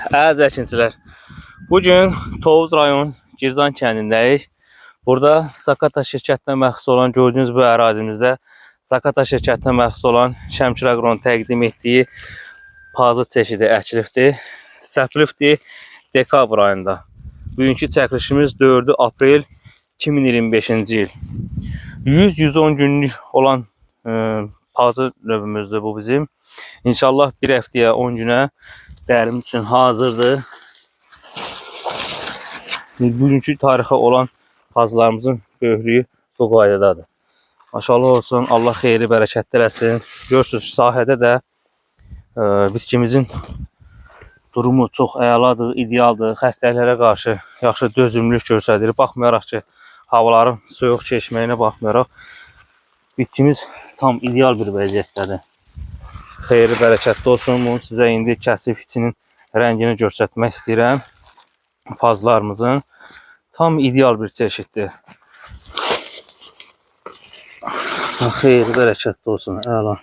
Əziz əkinçilər, bugün Tovuz rayon Girzan kəndindəyik. Burada Sakata şirkətinə məxsus olan, gördüyünüz bu ərazimizdə Sakata şirkətinə məxsus olan Şəmkir Aqronun təqdim etdiyi pazı çeşidi əkilibdir. Səpilibdir dekabr ayında. Bugünkü çəkilişimiz 4 aprel 2025-ci il. 100-110 günlük olan pazı növümüzdür bu bizim. İnşallah bir həftəyə 10 günə dərim üçün hazırdır. Bugünkü tarixə olan pazlarımızın böyüklüyü bu qaydadadır. Maşallah olsun, Allah xeyri bərəkətli eləsin. Görürsünüz sahədə də bitkimizin durumu çox əladır, idealdır. Xəstəliklərə qarşı yaxşı dözümlülük göstərir. Baxmayaraq ki, havaların soyuq keçməyinə baxmayaraq bitkimiz tam ideal bir vəziyyətdədir. Xeyri bərəkətli olsun. Bunu sizə indi kəsib içinin rəngini göstərmək istəyirəm. Pazlarımızın tam ideal bir çeşiddir. Xeyri bərəkətli olsun. Əla.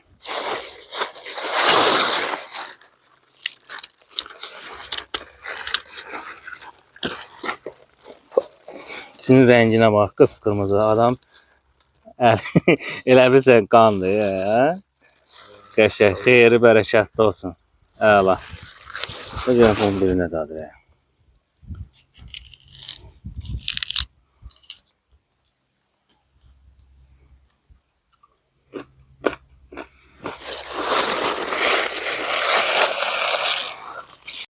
İçinin rənginə bax, qıpqırmızı adam. Elə bilsən qandır. Qəşəng, xeyri bərəkətli olsun. Əla. Bu gəlin birinə dadır.